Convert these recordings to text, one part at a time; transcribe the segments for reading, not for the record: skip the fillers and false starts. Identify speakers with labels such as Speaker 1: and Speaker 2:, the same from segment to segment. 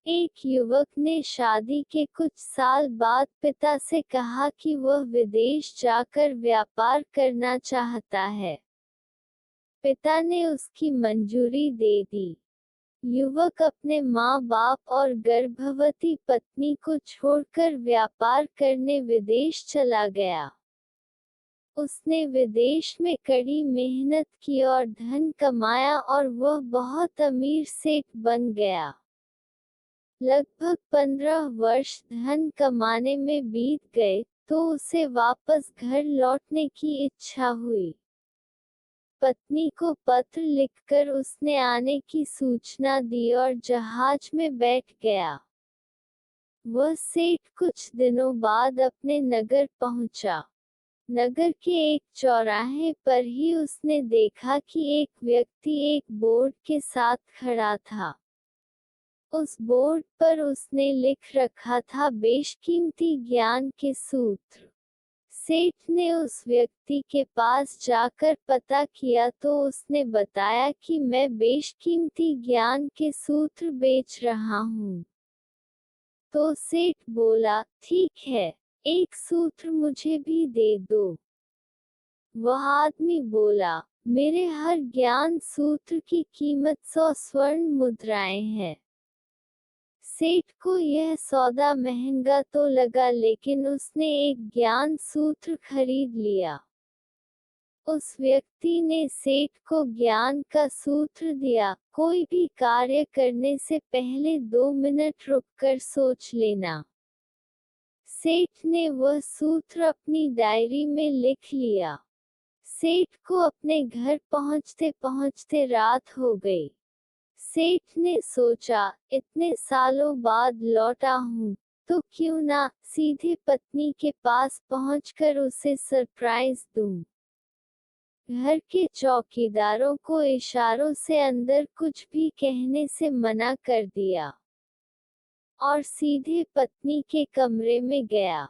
Speaker 1: एक युवक ने शादी के कुछ साल बाद पिता से कहा कि वह विदेश जाकर व्यापार करना चाहता है। पिता ने उसकी मंजूरी दे दी। युवक अपने माँ-बाप और गर्भवती पत्नी को छोड़कर व्यापार करने विदेश चला गया। उसने विदेश में कड़ी मेहनत की और धन कमाया और वह बहुत अमीर सेठ बन गया। लगभग 15 वर्ष धन कमाने में बीत गए, तो उसे वापस घर लौटने की इच्छा हुई। पत्नी को पत्र लिखकर उसने आने की सूचना दी और जहाज में बैठ गया। वह सेठ कुछ दिनों बाद अपने नगर पहुंचा। नगर के एक चौराहे पर ही उसने देखा कि एक व्यक्ति एक बोर्ड के साथ खड़ा था। उस बोर्ड पर उसने लिख रखा था बेशकीमती ज्ञान के सूत्र। सेठ ने उस व्यक्ति के पास जाकर पता किया तो उसने बताया कि मैं बेशकीमती ज्ञान के सूत्र बेच रहा हूँ। तो सेठ बोला, ठीक है, एक सूत्र मुझे भी दे दो। वह आदमी बोला, मेरे हर ज्ञान सूत्र की कीमत 100 स्वर्ण मुद्राएं है। सेठ को यह सौदा महंगा तो लगा, लेकिन उसने एक ज्ञान सूत्र खरीद लिया। उस व्यक्ति ने सेठ को ज्ञान का सूत्र दिया, कोई भी कार्य करने से पहले 2 मिनट रुककर सोच लेना। सेठ ने वह सूत्र अपनी डायरी में लिख लिया। सेठ को अपने घर पहुंचते पहुंचते रात हो गई। सेठ ने सोचा, इतने सालों बाद लौटा हूँ, तो क्यों ना सीधे पत्नी के पास पहुंचकर उसे सरप्राइज दूं। घर के चौकीदारों को इशारों से अंदर कुछ भी कहने से मना कर दिया और सीधे पत्नी के कमरे में गया।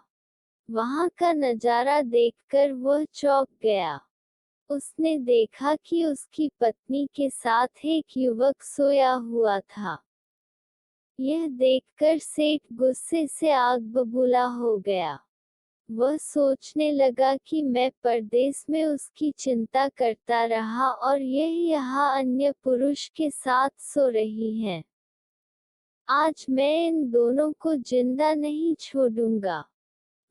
Speaker 1: वहां का नजारा देखकर वह चौंक गया। उसने देखा कि उसकी पत्नी के साथ एक युवक सोया हुआ था। यह देखकर सेठ गुस्से से आग बबूला हो गया। वह सोचने लगा कि मैं परदेश में उसकी चिंता करता रहा और यह यहाँ अन्य पुरुष के साथ सो रही है। आज मैं इन दोनों को जिंदा नहीं छोड़ूंगा।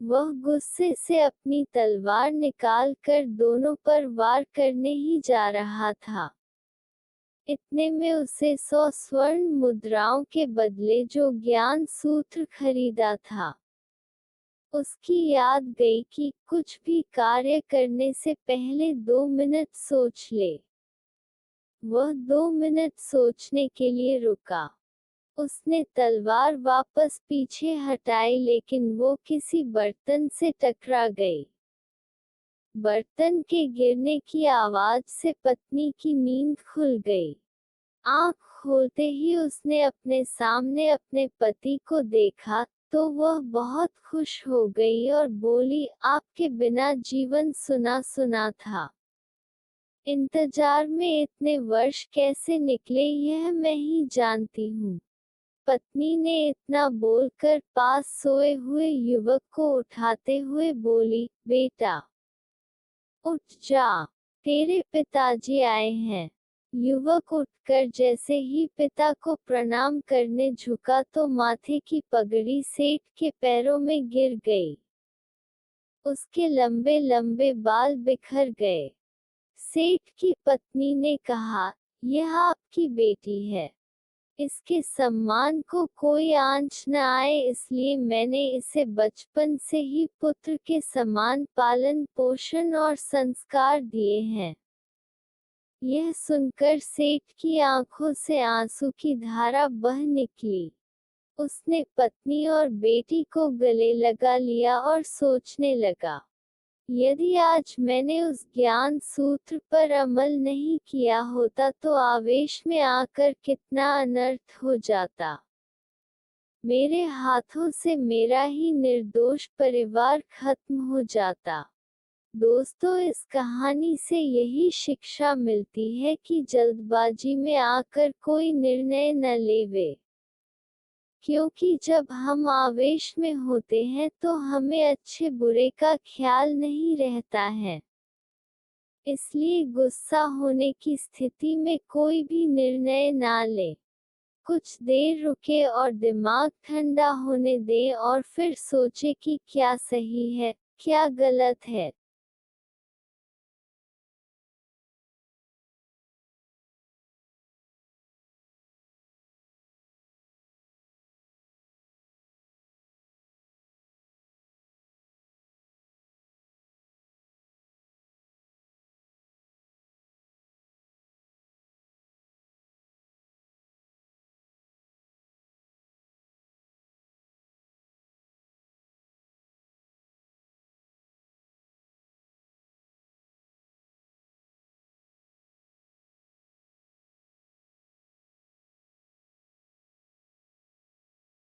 Speaker 1: वह गुस्से से अपनी तलवार निकाल कर दोनों पर वार करने ही जा रहा था। इतने में उसे 100 स्वर्ण मुद्राओं के बदले जो ज्ञान सूत्र खरीदा था, उसकी याद गई कि कुछ भी कार्य करने से पहले 2 मिनट सोच ले। वह 2 मिनट सोचने के लिए रुका। उसने तलवार वापस पीछे हटाई, लेकिन वो किसी बर्तन से टकरा गई। बर्तन के गिरने की आवाज से पत्नी की नींद खुल गई। आँख खोलते ही उसने अपने सामने अपने पति को देखा, तो वह बहुत खुश हो गई और बोली, आपके बिना जीवन सुना सुना था। इंतजार में इतने वर्ष कैसे निकले यह मैं ही जानती हूँ। पत्नी ने इतना बोलकर पास सोए हुए युवक को उठाते हुए बोली, बेटा उठ जा, तेरे पिताजी आए हैं। युवक उठकर जैसे ही पिता को प्रणाम करने झुका तो माथे की पगड़ी सेठ के पैरों में गिर गई। उसके लंबे लंबे बाल बिखर गए। सेठ की पत्नी ने कहा, यह आपकी बेटी है। इसके सम्मान को कोई आंच न आए, इसलिए मैंने इसे बचपन से ही पुत्र के समान पालन पोषण और संस्कार दिए हैं। यह सुनकर सेठ की आंखों से आंसू की धारा बह निकली। उसने पत्नी और बेटी को गले लगा लिया और सोचने लगा, यदि आज मैंने उस ज्ञान सूत्र पर अमल नहीं किया होता तो आवेश में आकर कितना अनर्थ हो जाता। मेरे हाथों से मेरा ही निर्दोष परिवार खत्म हो जाता। दोस्तों, इस कहानी से यही शिक्षा मिलती है कि जल्दबाजी में आकर कोई निर्णय न लेवे, क्योंकि जब हम आवेश में होते हैं तो हमें अच्छे बुरे का ख्याल नहीं रहता है। इसलिए गुस्सा होने की स्थिति में कोई भी निर्णय ना लें। कुछ देर रुके और दिमाग ठंडा होने दें और फिर सोचें कि क्या सही है, क्या गलत है।